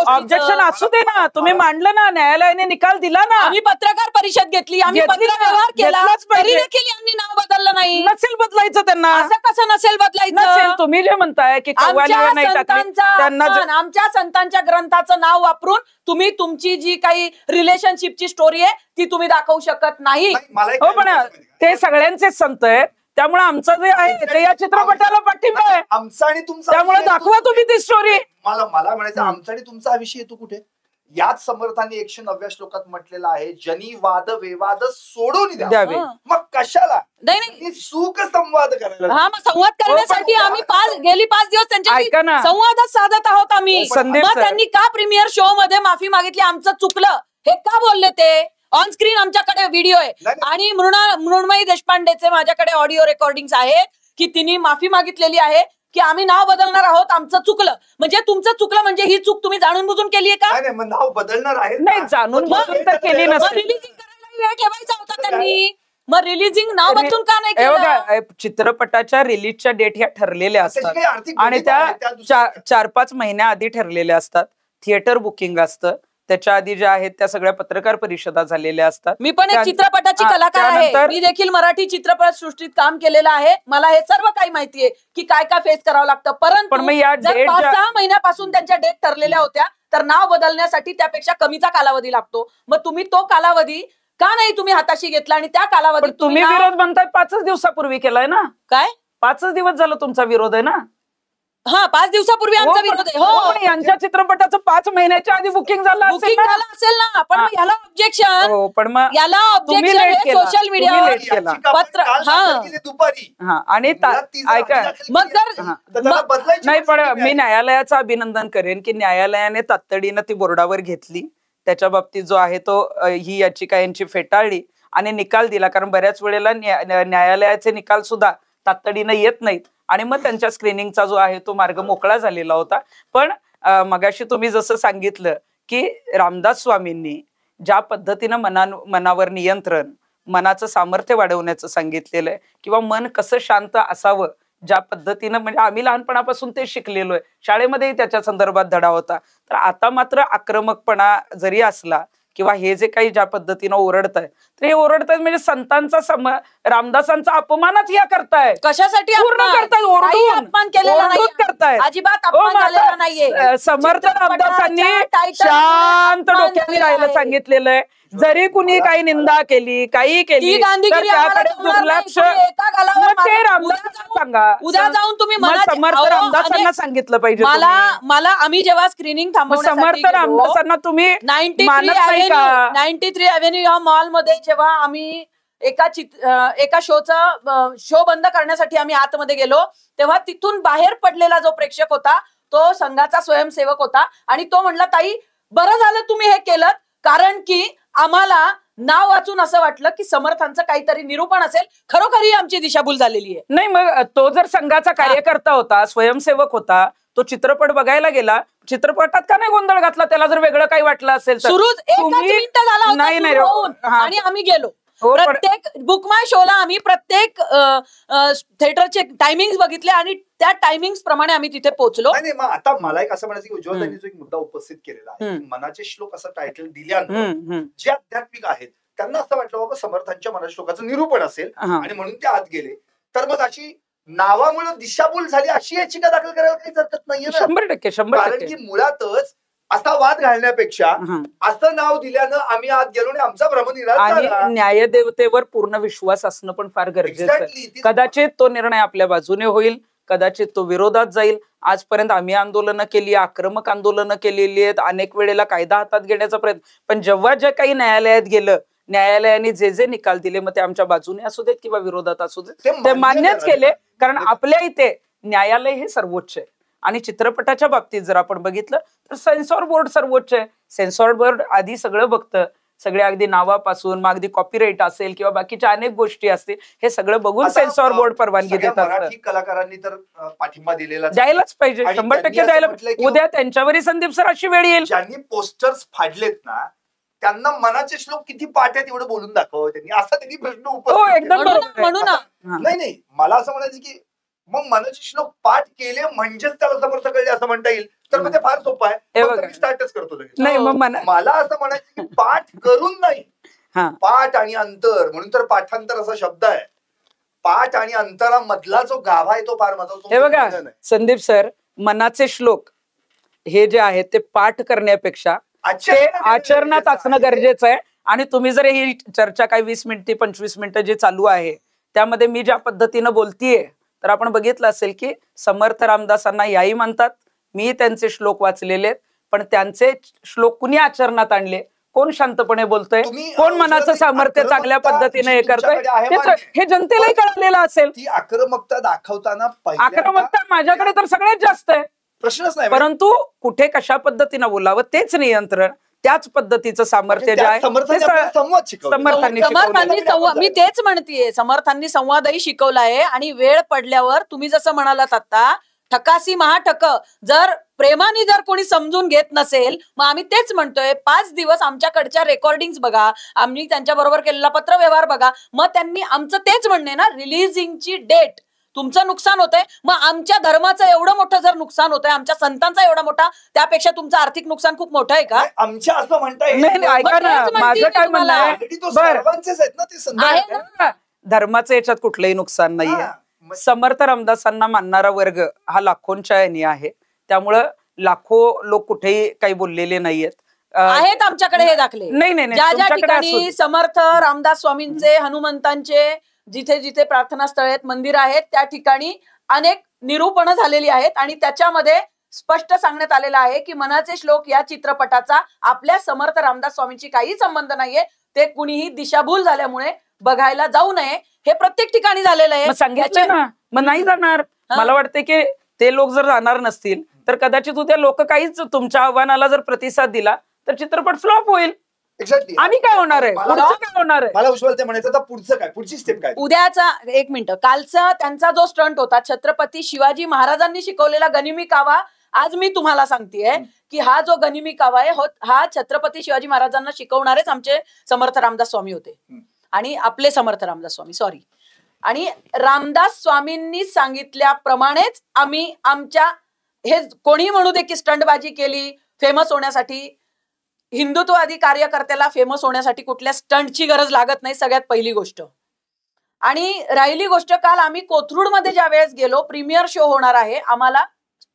S3: ऑब्जेक्शन असू दे ना, तुम्ही मांडलं ना, न्यायालयाने निकाल दिला ना.
S2: आम्ही पत्रकार परिषद घेतली, आम्ही पत्रव्यवहार केला, तरी देखील यांनी नाव बदललं नाही.
S3: नसेल बदलायचं त्यांना.
S2: असं कसं नसेल बदलायचं?
S3: तुम्ही जे म्हणताय की कव्वालीवर नाही टाकली, त्यांना
S2: आमच्या संतांच्या ग्रंथाचं नाव वापरून तुम्ही तुमची जी काही रिलेशनशिपची स्टोरी आहे ती तुम्ही दाखवू शकत नाही.
S3: हो, पण ते सगळ्यांचे संत आहेत, त्यामुळे आमचं जे आहे ते या चित्रपटाला पाठिंबा आहे.
S1: आमचा आणि तुमचा
S3: त्यामुळे दाखवा तुम्ही ती स्टोरी.
S1: मला म्हणायचं आमचा आणि तुमचा विषय येतो कुठे? याच समर्थांनी 190 श्लोकात म्हटलेला आहे, जनी वाद विवाद सोडून द्यावे. मग कशाला सुख संवाद करायला?
S2: हा, मग संवाद करण्यासाठी आम्ही गेली 5 दिवस त्यांच्याशी संवादच साधत आहोत आम्ही. मग त्यांनी का प्रीमियर शो मध्ये माफी मागितली? आमचं चुकलं हे का बोलले ते? ऑन स्क्रीन आमच्याकडे व्हिडिओ आहे आणि मृण्मयी देशपांडेचे माझ्याकडे ऑडिओ रेकॉर्डिंग आहेत की तिने माफी मागितलेली आहे की आम्ही नाव बदलणार आहोत, आमचं चुकलं. म्हणजे तुमचं चुकलं म्हणजे ही चूक तुम्ही जाणून बुजून केलीये का?
S1: नाव बदलणार आहे.
S3: नाही, जाणून बुजून तर केली नसते.
S2: रिलीजिंग करायला वेळ ठेवायचा होता त्यांनी. मग रिलीजिंग नाव बदलून का नाही केलं?
S3: चित्रपटाच्या रिलीजच्या डेट ह्या ठरलेल्या असतात आणि त्या 4-5 महिन्या आधी ठरलेल्या असतात. थिएटर बुकिंग असतं, त्याच्या आधी ज्या आहेत त्या सगळ्या पत्रकार परिषदा झालेल्या असतात.
S2: मी पण एक चित्रपटाची कलाकार आहे, मी देखील मराठी चित्रपट सृष्टीत काम केलेलं आहे. मला हे सर्व काही माहितीये की काय काय फेस करावं लागतं. परंतु 5-6 महिन्यापासून त्यांच्या डेट ठरलेल्या होत्या, तर नाव बदलण्यासाठी त्यापेक्षा कमीचा कालावधी लागतो. मग तुम्ही तो कालावधी का नाही तुम्ही हाताशी घेतला? आणि त्या कालावधीत
S3: तुम्ही विरोध म्हणताय 5 दिवसापूर्वी केलाय ना?
S2: काय
S3: 5 दिवस झालं तुमचा विरोध आहे ना?
S2: हा, 5 दिवसापूर्वी आमचा विरोध आहे. हो,
S3: यांच्या चित्रपटाचं 5 महिन्याच्या आधी बुकिंग झालं असेल
S2: ना. पण याला ऑब्जेक्शन,
S3: पण मग
S2: याला ऑब्जेक्शन सोशल मीडियावर पत्र.
S1: दुपारी
S3: आणि ऐका,
S2: मग
S3: नाही, पण मी न्यायालयाचं अभिनंदन करेन की न्यायालयाने तातडीनं ती बोर्डावर घेतली. त्याच्या बाबतीत जो आहे तो ही याचिका यांची फेटाळली आणि निकाल दिला. कारण बऱ्याच वेळेला न्यायालयाचे निकाल सुद्धा तातडीनं येत नाहीत आणि मग त्यांच्या स्क्रीनिंगचा जो आहे तो मार्ग मोकळा झालेला होता. पण मगाशी तुम्ही जसं सांगितलं की रामदास स्वामींनी ज्या पद्धतीनं मनावर नियंत्रण, मनाचं सामर्थ्य वाढवण्याचं सांगितलेलं आहे किंवा मन कसं शांत असावं, ज्या पद्धतीनं, म्हणजे आम्ही लहानपणापासून ते शिकलेलो आहे. शाळेमध्येही त्याच्या संदर्भात धडा होता. तर आता मात्र आक्रमकपणा जरी असला किंवा हे जे काही ज्या पद्धतीनं ओरडताय, तर हे ओरडतायत म्हणजे संतांचा रामदासांचा अपमानच या करताय.
S2: कशासाठी
S3: पूर्ण करताय?
S2: अपमान केलेला नाही,
S3: करताय.
S2: अजिबात अपमान झालेला नाहीये.
S3: समर्थ रामदासांनी शांत डोक्याने राहायला सांगितलेलं आहे. जरी कुणी काही निंदा केली, काही केली, तर त्याकडे दुर्लक्ष. ते रामदासांना सांगा,
S2: उद्या जाऊन तुम्ही
S3: समर्थ रामदासांना सांगितलं पाहिजे.
S2: मला आम्ही जेव्हा स्क्रीनिंग
S3: समर्थ रामदासांना तुम्ही
S2: 93 अव्हेन्यू या मॉल मध्ये जेव्हा आम्ही एका शो बंद करण्यासाठी आम्ही आतमध्ये गेलो, तेव्हा तिथून बाहेर पडलेला जो प्रेक्षक होता तो संघाचा स्वयंसेवक होता आणि तो म्हणला, ताई बरं झालं तुम्ही हे केलं, कारण की आम्हाला नाव वाचून असं वाटलं की समर्थांचं काहीतरी निरूपण असेल. खरोखरी आमची दिशाभूल झालेली आहे.
S3: नाही, मग तो जर संघाचा कार्यकर्ता होता, स्वयंसेवक होता, तो चित्रपट बघायला गेला, चित्रपटात का नाही गोंधळ घातला? त्याला जर वेगळं काही वाटलं असेल तर
S2: सुरूच नाही आणि आम्ही गेलो. प्रत्येक बुक माय शोला आम्ही प्रत्येक थिएटरचे टायमिंग बघितले आणि त्या टायमिंग प्रमाणे आम्ही तिथे पोहोचलो.
S1: नाही, मग आता मला एक असं म्हणायचं की उज्ज्वल त्यांनी जो एक मुद्दा उपस्थित केलेला आहे, मनाचे श्लोक असं टायटल दिल्यानंतर जे आध्यात्मिक आहेत त्यांना असं वाटलं बाबा समर्थांच्या मनाच्या श्लोकाचं निरूपण असेल आणि म्हणून ते आत गेले, तर मग अशी नावामुळे दिशाभूल झाली अशी याचिका दाखल करायला काही हरकत नाहीये.
S3: 100%.
S1: कारण की मुळातच असा वाद घालण्यापेक्षा असं नाव दिल्यानं आम्ही आत गेलो आणि आमचा भ्रमनिराश झाला.
S3: आणि न्यायदेवतेवर पूर्ण विश्वास असणं पण फार गरजेचं आहे. कदाचित तो निर्णय आपल्या बाजूने होईल, कदाचित तो विरोधात जाईल. आजपर्यंत आम्ही आंदोलनं केली, आक्रमक आंदोलनं केलेली आहेत, अनेक वेळेला कायदा हातात घेण्याचा प्रयत्न, पण जेव्हा जे काही न्यायालयात गेलं, न्यायालयाने जे निकाल दिले, मग ते आमच्या बाजूने असू देत किंवा विरोधात असू देत, ते मान्यच केले. कारण आपल्या इथे न्यायालय हे सर्वोच्च आहे. आणि चित्रपटाच्या बाबतीत जर आपण बघितलं तर सेन्सॉर बोर्ड सर्वोच्च आहे. सेन्सॉर बोर्ड आधी सगळं बघतं, सगळे अगदी नावापासून मग अगदी कॉपीराईट असेल किंवा बाकीच्या अनेक गोष्टी असतील, हे सगळं बघून सेन्सॉर बोर्ड परवानगी देत असतं.
S1: मराठी कलाकारांनी तर पाठिंबा दिलेला
S3: द्यायलाच पाहिजे, 100% द्यायला. उद्या त्यांच्यावरही संदीप सर अशी वेळ येईल.
S1: ज्यांनी पोस्टर्स फाडलेत ना, त्यांना मनाचे श्लोक किती पाठ आहेत एवढं बोलून दाखव त्यांनी, असा त्यांनी प्रश्न उपस्थित
S2: म्हणून
S1: नाही, मला असं म्हणायचं की मग मनाचे श्लोक पाठ केले म्हणजेच त्याला समर्थ कळले असं म्हणता येईल, तर मग ते फार सोपं आहे. स्टार्टच करतो
S3: नाही,
S1: मला असं म्हणायचं की पाठ करून नाही, पाठ आणि अंतर, म्हणून तर पाठांतर असा शब्द आहे. पाठ आणि अंतरामधला जो गाभा आहे तो फार महत्वाचा.
S3: हे बघा संदीप सर, मनाचे श्लोक हे जे आहेत ते पाठ करण्यापेक्षा ते आचरणात असणं गरजेचं आहे. आणि तुम्ही जर ही चर्चा काही 20 मिनिटे 25 मिनिटं जे चालू आहे त्यामध्ये मी ज्या पद्धतीनं बोलतीये, तर आपण बघितलं असेल की समर्थ रामदासांना याही म्हणतात, मी त्यांचे श्लोक वाचलेले आहेत, पण त्यांचे श्लोक कुणी आचरणात आणले, कोण शांतपणे बोलतोय, कोण मनाचं सामर्थ्य चांगल्या पद्धतीने हे करतोय, हे जनतेलाही कळलेलं असेल.
S1: ती आक्रमकता दाखवताना
S3: आक्रमकता माझ्याकडे तर सगळ्यात जास्त आहे,
S1: प्रश्नच नाही.
S3: परंतु कुठे कशा पद्धतीनं बोलावं तेच नियंत्रण, त्याच पद्धतीचं सामर्थ्य जे आहे
S2: मी तेच म्हणतेय, समर्थांनी संवादही शिकवलाय. आणि वेळ पडल्यावर तुम्ही जसं म्हणालात आता, ठकासी महाठक, जर प्रेमाने जर कोणी समजून घेत नसेल, मग आम्ही तेच म्हणतोय 5 दिवस आमच्याकडच्या रेकॉर्डिंग बघा, आम्ही त्यांच्या बरोबर केलेला पत्रव्यवहार बघा. मग त्यांनी आमचं तेच म्हणणे ना, रिलीजिंगची डेट, तुमचं नुकसान होतंय, मग आमच्या धर्माचं एवढं मोठं जर नुकसान होतंय, आमच्या संतांचा एवढा मोठा, त्यापेक्षा तुमचं आर्थिक नुकसान खूप मोठं आहे का?
S1: आमच्या असं म्हणता येईल.
S3: ऐका ना, माझं काय म्हणणं आहे, धर्माचं याच्यात कुठलंही नुकसान नाहीये. समर्थ रामदासांना मानणारा वर्ग हा लाखोंच्या याने आहे, त्यामुळं लाखो लोक कुठेही काही बोललेले नाहीयेत.
S2: आहेत आमच्याकडे हे दाखले.
S3: नाही,
S2: ज्या ज्या ठिकाणी समर्थ रामदास स्वामींचे, हनुमंतांचे जिथे जिथे प्रार्थना स्थळ आहेत, मंदिर आहेत, त्या ठिकाणी अनेक निरूपणं झालेली आहेत आणि त्याच्यामध्ये स्पष्ट सांगण्यात आलेलं आहे की मनाचे श्लोक या चित्रपटाचा आपल्या समर्थ रामदास स्वामींची काही संबंध नाहीये. ते कुणीही दिशाभूल झाल्यामुळे बघायला जाऊ नये, हे प्रत्येक ठिकाणी झालेलं आहे.
S3: सांगितलं ना, मग नाही जाणार. मला वाटते की ते लोक जर जाणार नसतील तर कदाचित उद्या लोक काहीच तुमच्या आव्हानाला जर प्रतिसाद दिला तर चित्रपट फ्लॉप होईल.
S1: एक्झॅक्टली.
S3: आणि काय होणार आहे, पुढचं काय होणार आहे?
S1: मला उज्ज्वल ते म्हणायचं, तर पुढचं काय, पुढची स्टेप काय?
S2: उद्याचा 1 मिनिट, कालचा त्यांचा जो स्टंट होता, छत्रपती शिवाजी महाराजांनी शिकवलेला गनिमी कावा, आज मी तुम्हाला सांगतेय की हा जो गनिमी कावा आहे हा छत्रपती शिवाजी महाराजांना शिकवणारेच आमचे समर्थ रामदास स्वामी होते. आणि आपले समर्थ रामदास स्वामी, सॉरी, आणि रामदास स्वामींनी सांगितल्याप्रमाणेच आम्ही आमच्या, हे कोणी म्हणू दे की स्टंटबाजी केली फेमस होण्यासाठी, हिंदुत्ववादी कार्यकर्त्याला फेमस होण्यासाठी कुठल्या स्टंटची गरज लागत नाही, सगळ्यात पहिली गोष्ट. आणि राहिली गोष्ट, काल आम्ही कोथरूड मध्ये ज्या वेळेस गेलो, प्रीमियर शो होणार आहे, आम्हाला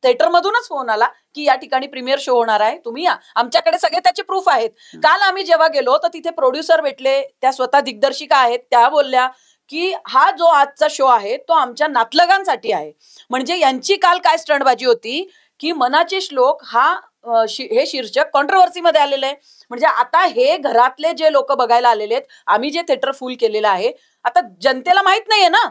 S2: थिएटर मधूनच फोन आला की या ठिकाणी प्रीमियर शो होणार आहे, तुम्ही या. आमच्याकडे सगळे त्याचे प्रूफ आहेत. काल आम्ही जेव्हा गेलो तर तिथे प्रोड्युसर भेटले, त्या स्वतः दिग्दर्शिका आहेत, त्या बोलल्या की हा जो आजचा शो आहे तो आमच्या नातलगांसाठी आहे. म्हणजे यांची काल काय स्टंटबाजी होती की मनाचे श्लोक हा हे शीर्षक कॉन्ट्रोवर्सीमध्ये आलेलं आहे. म्हणजे आता हे घरातले जे लोक बघायला आलेले आहेत, आम्ही जे थिएटर फुल केलेलं आहे, आता जनतेला माहित नाहीये ना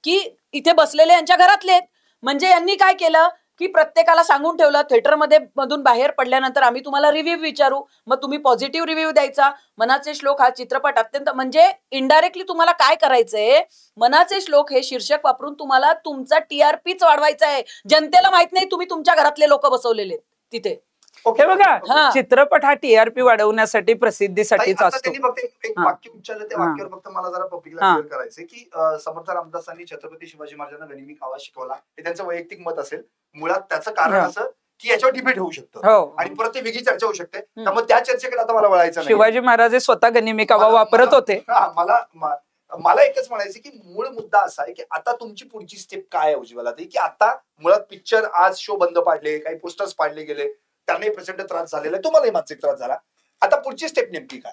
S2: की इथे बसलेले यांच्या घरातले आहेत. म्हणजे यांनी काय केलं की प्रत्येकाला सांगून ठेवलं, थिएटरमध्ये मधून बाहेर पडल्यानंतर आम्ही तुम्हाला रिव्ह्यू विचारू, मग तुम्ही पॉझिटिव्ह रिव्ह्यू द्यायचा. मनाचे श्लोक हा चित्रपट अत्यंत म्हणजे इनडायरेक्टली तुम्हाला काय करायचंय, मनाचे श्लोक हे शीर्षक वापरून तुम्हाला तुमचा टीआरपीच वाढवायचा आहे. जनतेला माहित नाही तुम्ही तुमच्या घरातले लोक बसवलेले तिथे.
S3: हे बघा, चित्रपट हा टीआरपी वाढवण्यासाठी, प्रसिद्धीसाठीच असतो.
S1: त्यांनी फक्त एक वाक्य उच्चारलं, त्या वाक्यावर फक्त मला जरा पब्लिकला क्लिअर करायचंय की समर्थ रामदासांनी छत्रपती शिवाजी महाराजांना गनिमी कावा शिकवला, हे त्यांचं वैयक्तिक मत असेल. मुळात त्याचं कारण असं की याच्यावर डिबेट होऊ शकतं आणि परत ते वेगळी चर्चा होऊ शकते. त्यामुळे त्या चर्चेकडे आता मला वळायचं नाही.
S3: शिवाजी महाराज स्वतः गनिमी कावा वापरत होते.
S1: मला एकच म्हणायचं की मूळ मुद्दा असा आहे की आता तुमची पुढची स्टेप काय आहे उज्ज्वला, की आता मुळात पिक्चर आज शो बंद पाडले, काही पोस्टर्स पाडले गेले, त्यांनाही प्रचंड त्रास झालेला, तुम्हालाही मानसिक त्रास झाला. आता पुढची स्टेप नेमकी काय?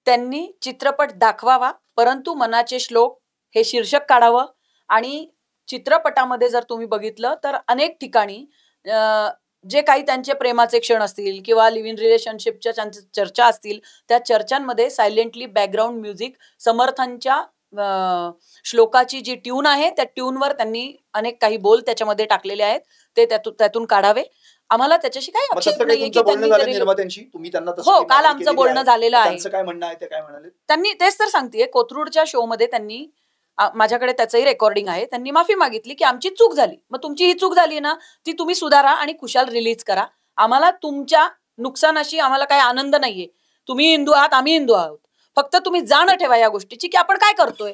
S2: त्यांनी चित्रपट दाखवावा, परंतु मनाचे श्लोक हे शीर्षक काढावं. आणि चित्रपटामध्ये जर तुम्ही बघितलं तर अनेक ठिकाणी जे काही त्यांचे प्रेमाचे क्षण असतील किंवा लिव्ह इन रिलेशनशिपच्या चर्चा असतील, त्या चर्चांमध्ये सायलेंटली बॅकग्राऊंड म्युझिक समर्थांच्या श्लोकाची जी ट्यून आहे त्या ट्यूनवर त्यांनी अनेक काही बोल त्याच्यामध्ये टाकलेले आहेत, ते त्यातून काढावे. आम्हाला त्याच्याशी काही आक्षेप नाहीये की हो, काल आमचं बोलणं झालेलं आहे. त्यांनी तेच तर सांगतेय, कोथरूडच्या शो मध्ये त्यांनी, माझ्याकडे त्याचंही रेकॉर्डिंग आहे, त्यांनी माफी मागितली की आमची चूक झाली. मग तुमची ही चूक झाली ना, ती तुम्ही सुधारा आणि खुशाल रिलीज करा. आम्हाला तुमच्या नुकसानाशी आम्हाला काही आनंद नाहीये. तुम्ही हिंदू आहात, आम्ही हिंदू आहोत. फक्त तुम्ही जाणं ठेवा या गोष्टीची की आपण काय करतोय,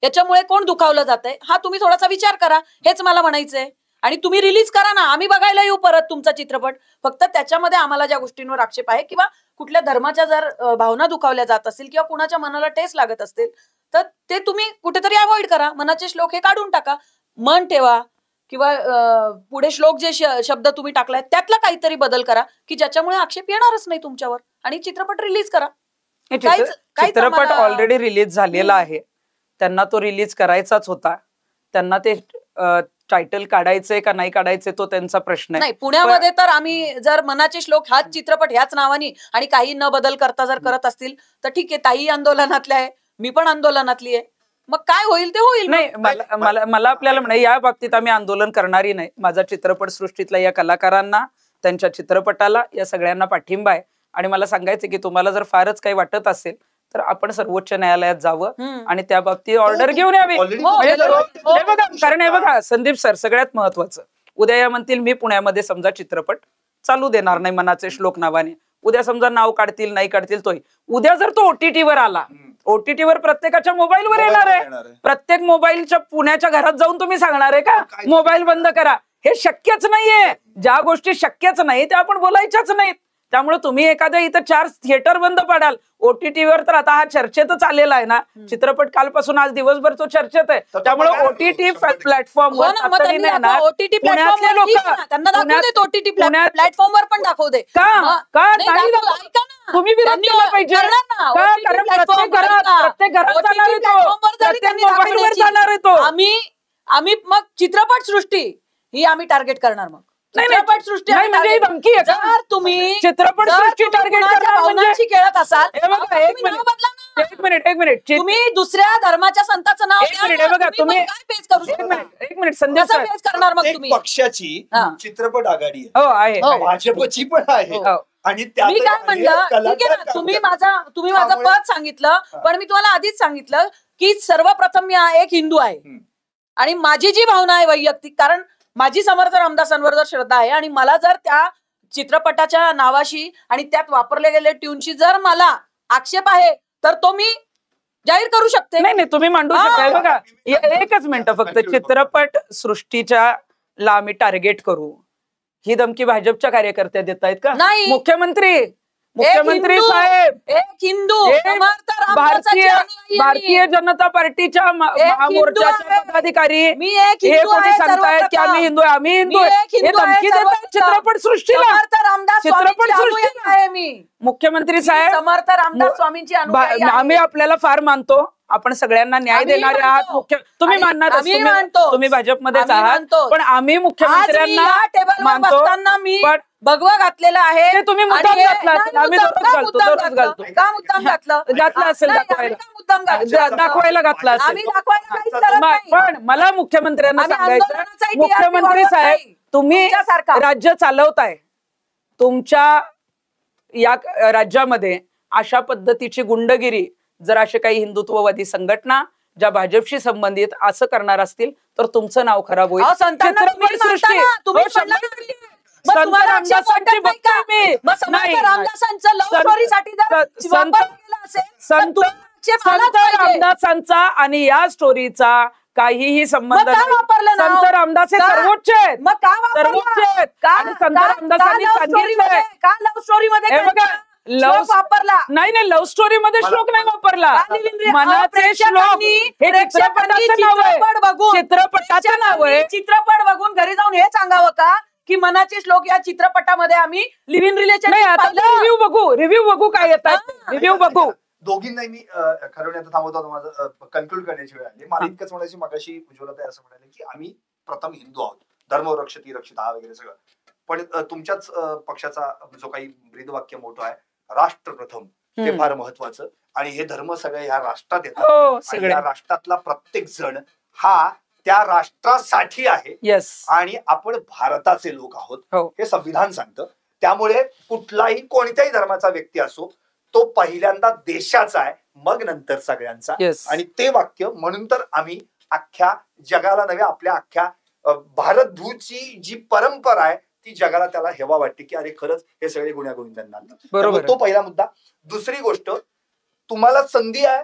S2: याच्यामुळे कोण दुखावलं जातंय, हा तुम्ही थोडासा विचार करा, हेच मला म्हणायचंय. आणि तुम्ही रिलीज करा ना, आम्ही बघायला येऊ परत तुमचा चित्रपट. फक्त त्याच्यामध्ये आम्हाला ज्या गोष्टींवर आक्षेप आहे किंवा कुठल्या धर्माच्या जर भावना दुखावल्या जात असतील किंवा कुणाच्या मनाला ठेस लागत असतील तर ते तुम्ही कुठेतरी अवॉइड करा. मनाचे श्लोक हे काढून टाका, मन ठेवा, किंवा पुढे श्लोक जे शब्द तुम्ही टाकलाय त्यातला काहीतरी बदल करा की ज्याच्यामुळे आक्षेप येणारच नाही तुमच्यावर, आणि चित्रपट रिलीज करा.
S3: चित्रपट ऑलरेडी रिलीज झालेला आहे, त्यांना तो रिलीज करायचाच होता. त्यांना ते टायटल काढायचंय का नाही काढायचंय तो त्यांचा प्रश्न आहे.
S2: नाही, पुण्यामध्ये तर आम्ही जर मनाचे श्लोक हाच चित्रपट ह्याच नावाने आणि काही न बदल करता जर करत असतील तर ठीक आहे, ताई आंदोलनातल्या आहे, मी पण आंदोलनातली आहे, मग काय होईल ते होईल.
S3: नाही, मला आपल्याला म्हणे या बाबतीत आम्ही आंदोलन करणारी नाही. माझा चित्रपट सृष्टीतल्या या कलाकारांना, त्यांच्या चित्रपटाला, या सगळ्यांना पाठिंबा आहे. आणि मला सांगायचं की तुम्हाला जर फारच काही वाटत असेल तर आपण सर्वोच्च न्यायालयात जावं आणि त्या बाबतीत ऑर्डर घेऊन यावी. कारण हे बघा संदीप सर, सगळ्यात महत्वाचं, उद्या या म्हणतील मी पुण्यामध्ये समजा चित्रपट चालू देणार नाही मनाचे श्लोक नावाने, उद्या समजा नाव काढतील नाही काढतील तोही, उद्या जर तो ओटीटीवर आला, ओटीटीवर प्रत्येकाच्या मोबाईलवर येणार आहे, प्रत्येक मोबाईलच्या पुण्याच्या घरात जाऊन तुम्ही सांगणार आहे का मोबाईल बंद करा? हे शक्यच नाहीये. ज्या गोष्टी शक्यच नाही त्या आपण बोलायच्याच नाहीत. त्यामुळे तुम्ही एखाद्या इथं 4 थिएटर बंद पाडाल, ओटीटीवर तर आता हा चर्चेतच आलेला आहे ना चित्रपट, कालपासून आज दिवसभर तो चर्चेत आहे. त्यामुळे ओटीटी प्लॅटफॉर्मवर पुण्यातले लोक
S2: प्लॅटफॉर्मवर पण दाखवू दे
S3: का? तुम्ही विरोध केला पाहिजे. प्रत्येक घरात जाणार आहे तो.
S2: आम्ही मग चित्रपट सृष्टी ही आम्ही टार्गेट करणार. मग चित्रपट सृष्टी
S3: जर
S2: तुम्ही
S3: चित्रपट सृष्टी टार्गेट
S2: भावनांशी खेळत असाल,
S3: एक मिनिट,
S2: तुम्ही दुसऱ्या धर्माच्या संतांचं नाव
S3: बघा, तुम्ही एक मिनिट संदेश
S2: करणार. मग तुम्ही
S1: पक्षाची चित्रपट आघाडी
S3: आहे,
S1: भाजपची पण आहे. आणि
S2: मी काय म्हणलं, ठीक आहे ना, तुम्ही माझं पद सांगितलं, पण मी तुम्हाला आधीच सांगितलं की सर्वप्रथम मी एक हिंदू आहे आणि माझी जी भावना आहे वैयक्तिक, कारण माझी समर्थ रामदासांवर जर श्रद्धा आहे आणि मला जर त्या चित्रपटाच्या नावाशी आणि त्यात वापरले गेले ट्यूनशी जर मला आक्षेप आहे तर तो मी जाहीर करू शकते.
S3: नाही, तुम्ही मांडू शकता. बघा, एकच मिनिट फक्त, चित्रपट सृष्टीच्या ला आम्ही टार्गेट करू ही धमकी भाजपच्या कार्यकर्त्या देत आहेत का?
S2: नाही,
S3: मुख्यमंत्री साहेब,
S2: एक हिंदू
S3: भारतीय जनता पार्टीच्या महामोर्चाचे पदाधिकारी
S2: मी एक
S3: हे कोणी सांगतायत की आम्ही हिंदू आहे, आम्ही हिंदू आहे, हे धमकी देतात चित्रपट सृष्टीला. चित्रपट सृष्टीला
S2: आहे मी.
S3: मुख्यमंत्री साहेब,
S2: समर्थ रामदास स्वामींची
S3: आम्ही आपल्याला फार मानतो. आपण सगळ्यांना न्याय देणारे आहात. तुम्ही मानणार, तुम्ही भाजपमध्येच आहात, पण आम्ही मुख्यमंत्र्यांना मानतो.
S2: मी भगवा घातलेला आहे.
S3: ते तुम्ही मुद्दाम घातला असेल, आम्ही दररोज घालतो.
S2: का मुद्दाम
S3: घातला असेल, दाखवायला घातला असेल. पण मला मुख्यमंत्र्यांना सांगायचं, मुख्यमंत्री साहेब, तुम्ही राज्य चालवताय. तुमच्या या राज्यामध्ये अशा पद्धतीची गुंडगिरी जर असे काही हिंदुत्ववादी संघटना ज्या भाजपशी संबंधित असं करणार असतील तर तुमचं नाव खराब होईल. चित्रपट सृष्टी रामदासांचा आणि या स्टोरीचा काहीही संबंध नाही. संत रामदास हे सर्वोच्च आहेत, सर्वोच्च आहेत. आणि संत रामदासांनी सांगितलंय
S2: लव्ह स्टोरी मध्ये वापरला
S3: नाही, लव्ह स्टोरी मध्ये श्लोक नाही वापरला. मनाचे श्लोक हे चित्रपटाचं नाव आहे, चित्रपटाचं नाव आहे.
S2: चित्रपट बघून घरी जाऊन हे सांगावं का की मनाचे श्लोक या चित्रपटामध्ये आम्ही लिव्ह इन रिलेशन.
S3: रिव्ह्यू बघू काय येतात, रिव्ह्यू बघू.
S1: दोघींनाही मी खरं आता थांबवतो, माझं कन्क्लूड करण्याची वेळ आली. मला इतकंच म्हणायची, मगाशी उज्ज्वला असं म्हणाले की आम्ही प्रथम हिंदू आहोत, धर्म रक्षती रक्षिता वगैरे सगळं. पण तुमच्याच पक्षाचा जो काही ब्रीदवाक्य मोठं आहे, राष्ट्र प्रथम, ते फार महत्वाचं. आणि हे धर्म सगळे ह्या राष्ट्रात येतात. या राष्ट्रातला प्रत्येक जण हा त्या राष्ट्रासाठी आहे आणि आपण भारताचे लोक आहोत, हे संविधान सांगतं. त्यामुळे कुठलाही कोणत्याही धर्माचा व्यक्ती असो, तो पहिल्यांदा देशाचा आहे, मग नंतर सगळ्यांचा. आणि ते वाक्य म्हणून तर आम्ही अख्ख्या जगाला नव्हे, आपल्या अख्ख्या भारतभूची जी परंपरा आहे ती जगाला त्याला हेवा वाटते की अरे खरंच हे सगळे गुण्यागोविंदांना. बरोबर, तो पहिला मुद्दा. दुसरी गोष्ट, तुम्हाला संधी आहे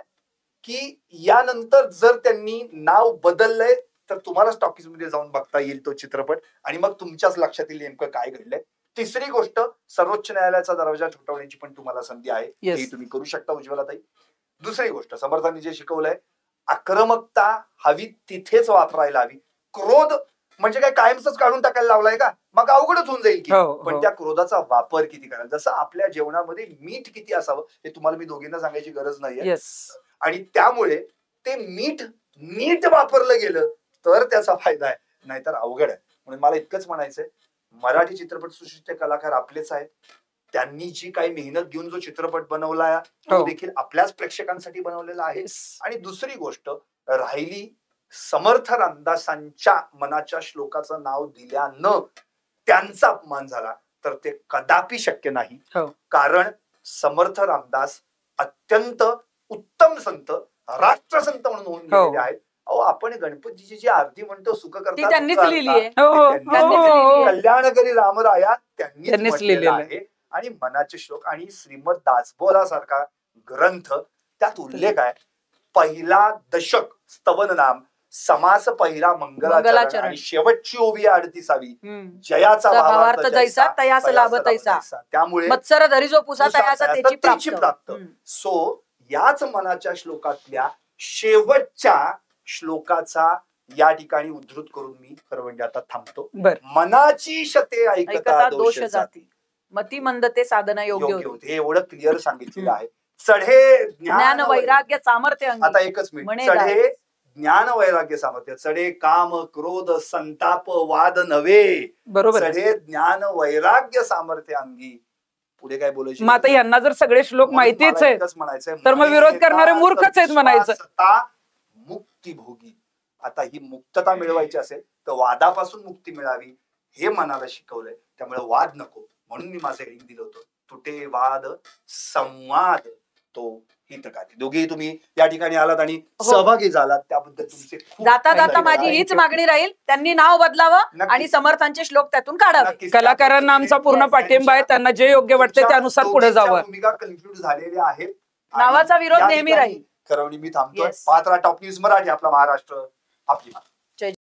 S1: की यानंतर जर त्यांनी नाव बदललंय तर तुम्हाला टॉकीज मध्ये जाऊन बघता येईल तो चित्रपट आणि मग तुमच्याच लक्षात येईल नेमकं काय घडलंय. तिसरी गोष्ट, सर्वोच्च न्यायालयाचा दरवाजा ठोठावण्याची पण तुम्हाला संधी आहे, हे तुम्ही करू शकता उज्ज्वलाताई. दुसरी गोष्ट, समर्थांनी जे शिकवलंय, आक्रमकता हवी तिथेच वापरायला हवी. क्रोध म्हणजे काय कायमच काढून टाकायला लावलाय का, मग अवघडच होऊन जाईल की. पण त्या क्रोधाचा वापर किती करायला, जसं आपल्या जेवणामध्ये मीठ किती असावं हे तुम्हाला मी दोघींना सांगायची गरज नाहीये. आणि त्यामुळे ते नीट वापरलं गेलं तर त्याचा फायदा आहे, नाहीतर अवघड आहे. म्हणून मला इतकंच म्हणायचंय, मराठी चित्रपट सृष्टीचे कलाकार आपलेच आहेत. त्यांनी जी काही मेहनत घेऊन जो चित्रपट बनवला तो देखील आपल्याच प्रेक्षकांसाठी बनवलेला आहे. आणि दुसरी गोष्ट राहिली, समर्थ रामदासांच्या मनाच्या श्लोकाचं नाव दिल्यानं त्यांचा अपमान झाला तर ते कदापि शक्य नाही. कारण समर्थ रामदास अत्यंत उत्तम संत, राष्ट्रसंत म्हणून होऊन गेलेले आहेत. आपण गणपतीची जी आरती म्हणतो, सुख करता
S2: त्यांनीच लिहिली आहे,
S1: कल्याणकरी रामराया त्यांनीच लिहिलेला आहे. आणि मनाचे श्लोक आणि श्रीमद दासबोधा सारखा ग्रंथ, त्यात उल्लेख आहे, पहिला दशक स्तवन नाम, समास पहिला मंगलाचरण आणि शेवटची ओवी 38वी जयाचा भावार्थ जैसा तयास लाभ तैसा. त्यामुळे
S2: मत्सर धरी जो पुसा तयासा त्याची
S1: प्राप्त. सो याच मनाच्या श्लोकातल्या शेवटच्या श्लोकाचा या ठिकाणी उद्धृत करून मी खरं म्हणजे आता थांबतो. मनाची शते ऐकता दोष जाती,
S2: मती मंदते साधना योग्य होते.
S1: हे एवढं क्लिअर सांगितलेलं आहे. चढे
S2: ज्ञान वैराग्य सामर्थ्य.
S1: आता एकच मिनिट. चढे ज्ञान वैराग्य सामर्थ्य, चढे काम क्रोध संताप वाद नव्हे.
S3: बरोबर,
S1: चढे ज्ञान वैराग्य सामर्थ्य अंगी. पुढे काय बोलायचं,
S3: मग आता यांना जर सगळे श्लोक माहितीच आहेत
S1: म्हणायचंय
S3: तर मग विरोध करणारे मूर्खच आहेत म्हणायचं.
S1: मुक्ती भोगी. आता ही मुक्तता मिळवायची असेल तर वादापासून मुक्ती मिळावी हे मनाला शिकवलंय. त्यामुळे वाद नको, म्हणून मी माझं हेडिंग दिलं होतं, तुटे वाद संवाद तो हितकारी. दोघेही तुम्ही या ठिकाणी आलात आणि सहभागी झालात, त्याबद्दल तुमचे
S2: जाता जाता माझी हीच मागणी राहील, त्यांनी नाव बदलावं आणि समर्थांचे श्लोक त्यातून काढावे.
S3: कलाकारांना आमचा पूर्ण पाठिंबा आहे, त्यांना जे योग्य वाटते त्यानुसार पुढे जावं.
S1: भूमिका कन्क्लूड झालेल्या आहेत,
S2: नावाचा विरोध नेहमी राहील.
S1: खरं मी थांबतोय. पात्रा टॉप न्यूज मराठी, आपला महाराष्ट्र आपली.